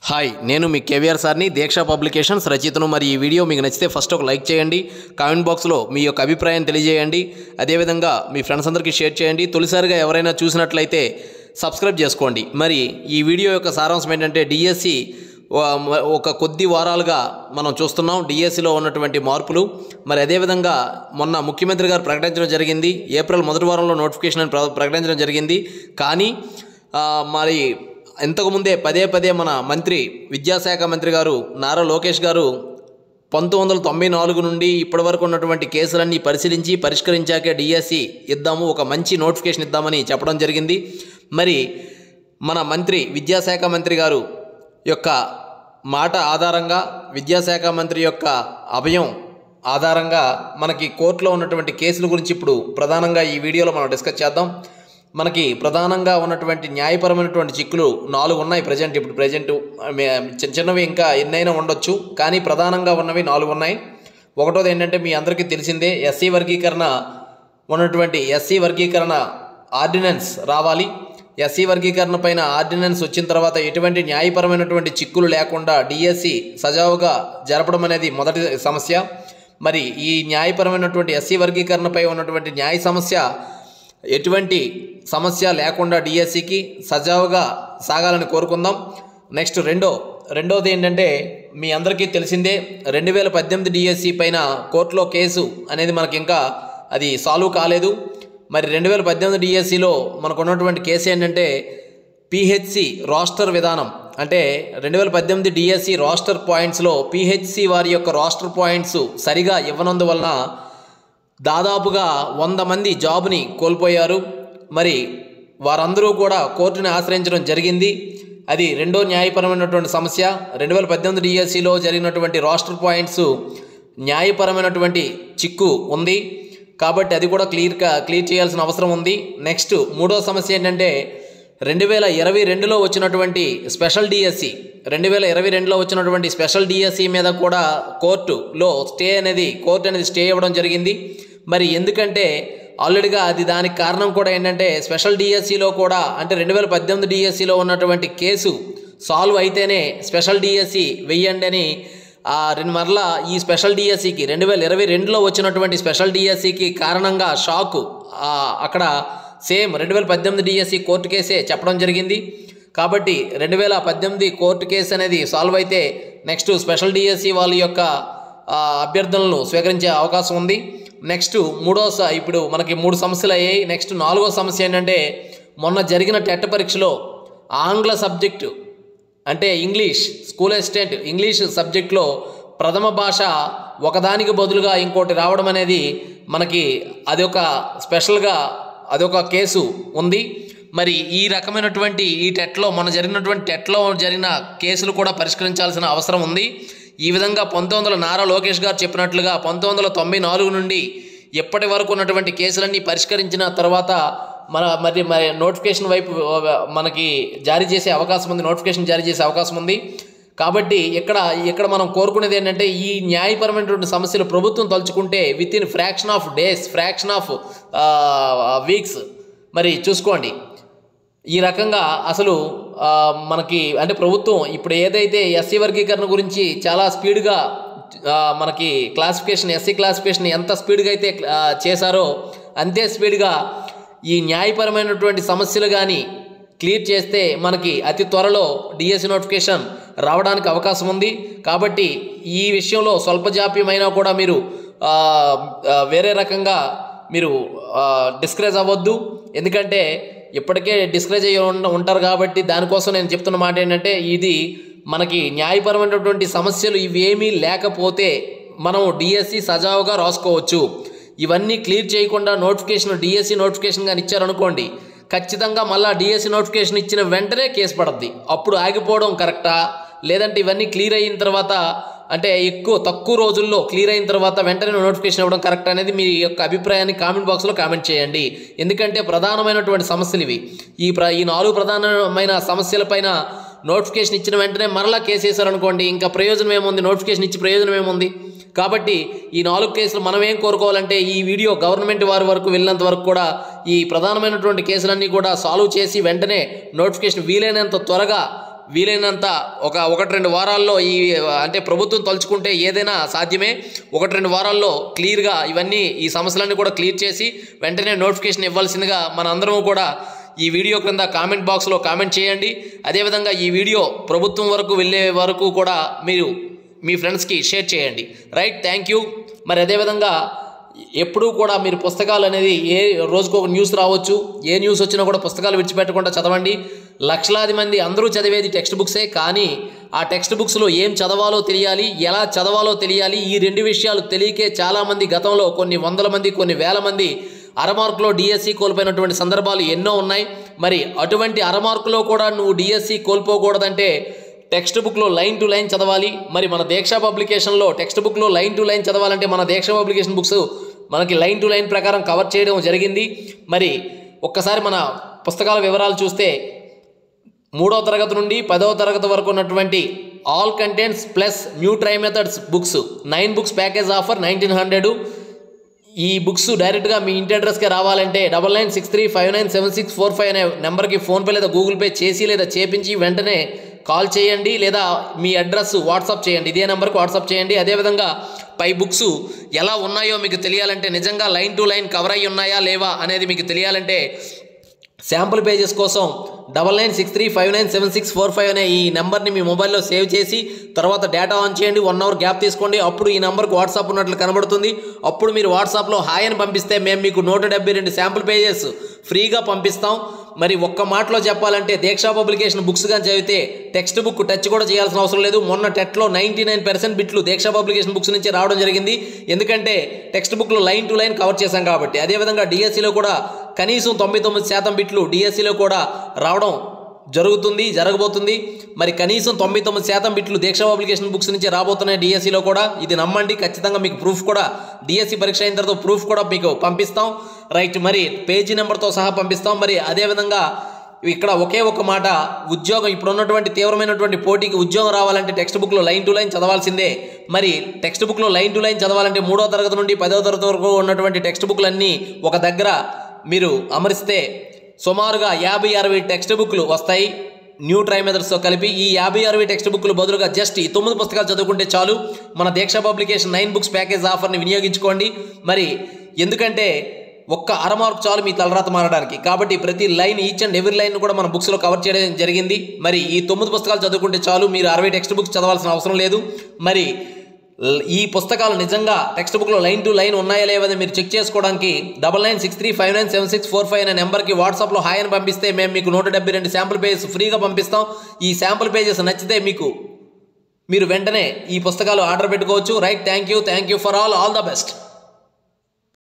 Hi నేను మీ కేవీఆర్ సార్ని దీక్ష publications రచయితను. మరి ఈ వీడియో మీకు నచ్చితే ఫస్ట్ ఒక లైక్ చేయండి, కామెంట్ బాక్స్లో మీ యొక్క అభిప్రాయం తెలియజేయండి, అదేవిధంగా మీ ఫ్రెండ్స్ అందరికీ షేర్ చేయండి. తొలిసారిగా ఎవరైనా చూసినట్లయితే సబ్స్క్రైబ్ చేసుకోండి. మరి ఈ వీడియో యొక్క సారాంశం ఏంటంటే డిఎస్సి ఒక కొద్ది వారాలుగా మనం చూస్తున్నాం డిఎస్సిలో ఉన్నటువంటి మార్పులు. మరి అదేవిధంగా మొన్న ముఖ్యమంత్రి గారు ప్రకటించడం జరిగింది, ఏప్రిల్ మొదటి వారంలో నోటిఫికేషన్ అని ప్రకటించడం జరిగింది. కానీ మరి ఇంతకుముందే పదే మన మంత్రి విద్యాశాఖ మంత్రి గారు నారా లోకేష్ గారు 1994 నుండి ఇప్పటి వరకు ఉన్నటువంటి కేసులన్నీ పరిశీలించి పరిష్కరించాకే డిఎస్సి ఇద్దాము, ఒక మంచి నోటిఫికేషన్ ఇద్దామని చెప్పడం జరిగింది. మరి మన మంత్రి విద్యాశాఖ మంత్రి గారు యొక్క మాట ఆధారంగా, విద్యాశాఖ మంత్రి యొక్క అభయం ఆధారంగా మనకి కోర్టులో ఉన్నటువంటి కేసుల గురించి ఇప్పుడు ప్రధానంగా ఈ వీడియోలో మనం డిస్కస్ చేద్దాం. మనకి ప్రధానంగా ఉన్నటువంటి న్యాయపరమైనటువంటి చిక్కులు 4 ఉన్నాయి. ప్రజెంట్ చిన్నవి ఇంకా ఎన్నైనా ఉండొచ్చు, కానీ ప్రధానంగా ఉన్నవి 4 ఉన్నాయి. ఒకటోది ఏంటంటే మీ అందరికీ తెలిసిందే, ఎస్సీ వర్గీకరణ ఆర్డినెన్స్ రావాలి. ఎస్సీ వర్గీకరణ పైన ఆర్డినెన్స్ వచ్చిన తర్వాత ఎటువంటి న్యాయపరమైనటువంటి చిక్కులు లేకుండా డిఎస్సి సజావుగా జరపడం అనేది మొదటి సమస్య. మరి ఈ న్యాయపరమైనటువంటి ఎస్సీ వర్గీకరణపై ఉన్నటువంటి న్యాయ సమస్య ఎటువంటి సమస్య లేకుండా డిఎస్సికి సజావుగా సాగాలని కోరుకుందాం. నెక్స్ట్ రెండోది ఏంటంటే మీ అందరికీ తెలిసిందే, 2018 డిఎస్సి పైన కోర్టులో కేసు అనేది మనకి ఇంకా అది సాల్వ్ కాలేదు. మరి 2018 డిఎస్సిలో మనకు ఉన్నటువంటి కేసు ఏంటంటే పిహెచ్సి రోస్టర్ విధానం. అంటే 2018 డిఎస్సి రోస్టర్ పాయింట్స్లో పిహెచ్సి వారి యొక్క రోస్టర్ పాయింట్స్ సరిగా ఇవ్వనందువలన దాదాపుగా 100 మంది జాబ్ని కోల్పోయారు. మరి వారందరూ కూడా కోర్టుని ఆశ్రయించడం జరిగింది. అది రెండో న్యాయపరమైనటువంటి సమస్య. 2018 డిఎస్సిలో జరిగినటువంటి రోస్టర్ పాయింట్స్ న్యాయపరమైనటువంటి చిక్కు ఉంది కాబట్టి అది కూడా క్లియర్ చేయాల్సిన అవసరం ఉంది. నెక్స్ట్ మూడో సమస్య ఏంటంటే 2022లో వచ్చినటువంటి స్పెషల్ డిఎస్సి 2022లో వచ్చినటువంటి స్పెషల్ డిఎస్సి మీద కూడా కోర్టు అనేది స్టే ఇవ్వడం జరిగింది. మరి ఎందుకంటే ఆల్రెడీగా అది దానికి కారణం కూడా ఏంటంటే స్పెషల్ డిఎస్సిలో కూడా అంటే 2018 డిఎస్సిలో ఉన్నటువంటి కేసు సాల్వ్ అయితేనే స్పెషల్ డిఎస్సి వెయ్యండి అని మరలా ఈ స్పెషల్ డిఎస్సికి 2022లో వచ్చినటువంటి స్పెషల్ డిఎస్సికి కారణంగా షాకు అక్కడ సేమ్ 2018 డిఎస్సి కోర్టు కేసే చెప్పడం జరిగింది. కాబట్టి 2018 కోర్టు కేసు అనేది సాల్వ్ అయితే నెక్స్ట్ స్పెషల్ డిఎస్సి వాళ్ళ యొక్క అభ్యర్థనలను స్వీకరించే అవకాశం ఉంది. నెక్స్ట్ ఇప్పుడు మనకి 3 సమస్యలు అయ్యాయి. నెక్స్ట్ 4వ సమస్య ఏంటంటే మొన్న జరిగిన టెట్ పరీక్షలో ఆంగ్ల సబ్జెక్టు అంటే స్కూల్ అసిస్టెంట్ ఇంగ్లీష్ సబ్జెక్టులో ప్రథమ భాష ఒకదానికి బదులుగా ఇంకోటి రావడం అనేది మనకి అదొక కేసు ఉంది. మరి ఈ రకమైనటువంటి ఈ టెట్లో జరిగిన కేసులు కూడా పరిష్కరించాల్సిన అవసరం ఉంది. ఈ విధంగా నారా లోకేష్ గారు చెప్పినట్లుగా 1994 నుండి ఎప్పటి వరకు ఉన్నటువంటి కేసులన్నీ పరిష్కరించిన తర్వాత మరి నోటిఫికేషన్ వైపు మనకి నోటిఫికేషన్ జారీ చేసే అవకాశం ఉంది. కాబట్టి ఇక్కడ మనం కోరుకునేది ఏంటంటే ఈ న్యాయపరమైనటువంటి సమస్యలు ప్రభుత్వం తలుచుకుంటే with in fraction of weeks మరి చూసుకోండి. ఈ రకంగా అసలు మనకి అంటే ప్రభుత్వం ఇప్పుడు ఏదైతే ఎస్సీ వర్గీకరణ గురించి చాలా స్పీడ్గా మనకి ఎస్సీ క్లాసిఫికేషన్ ఎంత స్పీడ్గా అయితే చేశారో అంతే స్పీడ్గా ఈ న్యాయపరమైనటువంటి సమస్యలు కానీ క్లియర్ చేస్తే మనకి అతి త్వరలో డిఎస్సి నోటిఫికేషన్ రావడానికి అవకాశం ఉంది. కాబట్టి ఈ విషయంలో స్వల్ప జాప్యమైనా కూడా మీరు వేరే రకంగా మీరు డిస్కరేజ్ అవ్వద్దు. ఎందుకంటే ఇప్పటికే డిస్కరేజ్ అయ్యి ఉంటారు కాబట్టి దానికోసం నేను చెప్తున్న మాట ఏంటంటే ఇది మనకి న్యాయపరమైనటువంటి సమస్యలు ఇవేమీ లేకపోతే మనం డిఎస్సి సజావుగా రాసుకోవచ్చు. ఇవన్నీ క్లియర్ చేయకుండా డిఎస్సి నోటిఫికేషన్ కానీ ఇచ్చారనుకోండి, ఖచ్చితంగా మళ్ళీ డిఎస్సి నోటిఫికేషన్ ఇచ్చిన వెంటనే కేసు పడుద్ది. అప్పుడు ఆగిపోవడం కరెక్టా, లేదంటే ఇవన్నీ క్లియర్ అయిన తర్వాత అంటే తక్కువ రోజుల్లో క్లియర్ అయిన తర్వాత వెంటనే నోటిఫికేషన్ ఇవ్వడం కరెక్ట్ అనేది మీ యొక్క అభిప్రాయాన్ని కామెంట్ బాక్స్లో కామెంట్ చేయండి. ఎందుకంటే ప్రధానమైనటువంటి సమస్యలు ఇవి. ఈ 4 ప్రధానమైన సమస్యలపైన నోటిఫికేషన్ ఇచ్చిన వెంటనే మరలా కేసు వేశారనుకోండి, ఇంకా ప్రయోజనం ఏముంది? నోటిఫికేషన్ ఇచ్చి ప్రయోజనం ఏముంది? కాబట్టి ఈ 4 కేసులు మనం ఏం కోరుకోవాలంటే ఈ వీడియో గవర్నమెంట్ వారి వరకు వెళ్ళినంత వరకు కూడా ఈ ప్రధానమైనటువంటి కేసులన్నీ కూడా సాల్వ్ చేసి వెంటనే నోటిఫికేషన్ వీలైనంత త్వరగా వీలైనంత ఒకటి రెండు వారాల్లో అంటే ప్రభుత్వం తలుచుకుంటే ఏదైనా సాధ్యమే. 1-2 వారాల్లో క్లియర్గా ఈ సమస్యలన్నీ కూడా క్లియర్ చేసి వెంటనే నోటిఫికేషన్ ఇవ్వాల్సిందిగా మన అందరం కూడా ఈ వీడియో క్రింద కామెంట్ బాక్స్లో కామెంట్ చేయండి. అదేవిధంగా ఈ వీడియో ప్రభుత్వం వరకు వెళ్ళే వరకు కూడా మీరు మీ ఫ్రెండ్స్కి షేర్ చేయండి. Right, thank you. మరి అదేవిధంగా ఎప్పుడూ కూడా మీరు పుస్తకాలు అనేది ఏ రోజుకు ఒక న్యూస్ రావచ్చు, ఏ న్యూస్ వచ్చినా కూడా పుస్తకాలు విడిచిపెట్టకుండా చదవండి. లక్షలాది మంది అందరూ చదివేది టెక్స్ట్ బుక్సే, కానీ ఆ టెక్స్ట్ బుక్స్లో ఏం చదవాలో తెలియాలి, ఎలా చదవాలో తెలియాలి. ఈ 2 విషయాలు తెలియకే చాలామంది గతంలో కొన్ని వందల మంది, కొన్ని వేల మంది అరమార్కులో డిఎస్సి కోల్పోయినటువంటి సందర్భాలు ఎన్నో ఉన్నాయి. మరి అటువంటి అరమార్కులో కూడా నువ్వు డిఎస్సి కోల్పోకూడదంటే టెక్స్ట్ బుక్లో లైన్ టు లైన్ చదవాలి. మరి మన దీక్ష పబ్లికేషన్లో టెక్స్ట్ బుక్లో లైన్ టు లైన్ చదవాలంటే మన దీక్ష పబ్లికేషన్ బుక్స్ మనకి లైన్ టు లైన్ ప్రకారం కవర్ చేయడం జరిగింది. మరి ఒక్కసారి మన పుస్తకాల వివరాలు చూస్తే 3వ తరగతి నుండి 10వ తరగతి వరకు ఉన్నటువంటి all contents plus new try methods books 9 books package offer 1900. ఈ బుక్స్ డైరెక్ట్గా మీ ఇంటి అడ్రస్కే రావాలంటే 9963597645 అనే నెంబర్కి ఫోన్పే లేదా గూగుల్ పే చేసి లేదా చేపించి వెంటనే కాల్ చేయండి, లేదా మీ అడ్రస్ వాట్సాప్ చేయండి. ఇదే నెంబర్కి వాట్సాప్ చేయండి. అదేవిధంగా పై బుక్స్ ఎలా ఉన్నాయో మీకు తెలియాలంటే, నిజంగా లైన్ టు లైన్ కవర్ అయ్యి ఉన్నాయా లేవా అనేది మీకు తెలియాలంటే శాంపుల్ పేజెస్ కోసం 9963597645 అనే ఈ నెంబర్ని మీ మొబైల్లో సేవ్ చేసి తర్వాత డేటా ఆన్ చేయండి. 1 అవర్ గ్యాప్ తీసుకోండి. అప్పుడు ఈ నెంబర్కి వాట్సాప్ ఉన్నట్లు కనబడుతుంది. అప్పుడు మీరు వాట్సాప్లో హాయ్ అని పంపిస్తే మేము మీకు 172 శాంపుల్ పేజెస్ ఫ్రీగా పంపిస్తాం. మరి ఒక్క మాటలో చెప్పాలంటే దీక్ష పబ్లికేషన్ బుక్స్ కానీ చదివితే టెక్స్ట్ బుక్ టచ్ కూడా చేయాల్సిన అవసరం లేదు. మొన్న టెట్లో 99% బిట్లు దీక్ష పబ్లికేషన్ బుక్స్ నుంచి రావడం జరిగింది. ఎందుకంటే టెక్స్ట్ బుక్లో లైన్ టు లైన్ కవర్ చేశాం కాబట్టి. అదేవిధంగా డిఎస్సిలో కూడా కనీసం 99% బిట్లు డిఎస్సిలో కూడా రావడం జరగబోతుంది. మరి కనీసం 99% బిట్లు దీక్ష పబ్లికేషన్ బుక్స్ నుంచి రాబోతున్నాయి డిఎస్సిలో కూడా. ఇది నమ్మండి, ఖచ్చితంగా మీకు ప్రూఫ్ కూడా డిఎస్సి పరీక్ష అయిన తర్వాత ప్రూఫ్ కూడా మీకు పంపిస్తాం. రైట్, మరి పేజీ నెంబర్తో సహా పంపిస్తాం. మరి అదేవిధంగా ఇక్కడ ఒకే ఒక మాట, ఉద్యోగం ఇప్పుడున్నటువంటి తీవ్రమైనటువంటి పోటీకి ఉద్యోగం రావాలంటే టెక్స్ట్ బుక్లో లైన్ టు లైన్ చదవాల్సిందే. మరి టెక్స్ట్ బుక్లో లైన్ టు లైన్ చదవాలంటే 3వ తరగతి నుండి 10వ తరగతి వరకు ఉన్నటువంటి టెక్స్ట్ బుక్లన్నీ ఒక దగ్గర మీరు అమరిస్తే సుమారుగా 50-60 టెక్స్ట్ బుక్లు వస్తాయి న్యూ ట్రై మెథడ్స్తో కలిపి. ఈ 50-60 టెక్స్ట్ బుక్లు బదులుగా జస్ట్ ఈ 9 పుస్తకాలు చదువుకుంటే చాలు. మన దీక్ష పబ్లికేషన్ 9 బుక్స్ ప్యాకేజ్ ఆఫర్ని వినియోగించుకోండి. మరి ఎందుకంటే ఒక్క అరమార్క్ చాలు మీ తలరాత మారడానికి. కాబట్టి ప్రతి line, each and every line కూడా మన బుక్స్లో కవర్ చేయడం జరిగింది. మరి ఈ 9 పుస్తకాలు చదువుకుంటే చాలు, మీరు 60 టెక్స్ట్ బుక్స్ చదవాల్సిన అవసరం లేదు. మరి ఈ పుస్తకాలు నిజంగా టెక్స్ట్ బుక్లో లైన్ టు లైన్ ఉన్నాయా లేవని మీరు చెక్ చేసుకోవడానికి 9963597645 అనే నెంబర్కి వాట్సాప్లో హాయ్ అని పంపిస్తే మేము మీకు 172 శాంపుల్ పేజెస్ ఫ్రీగా పంపిస్తాం. ఈ శాంపుల్ పేజెస్ నచ్చితే మీరు వెంటనే ఈ పుస్తకాలు ఆర్డర్ పెట్టుకోవచ్చు. Right, thank you for all the best.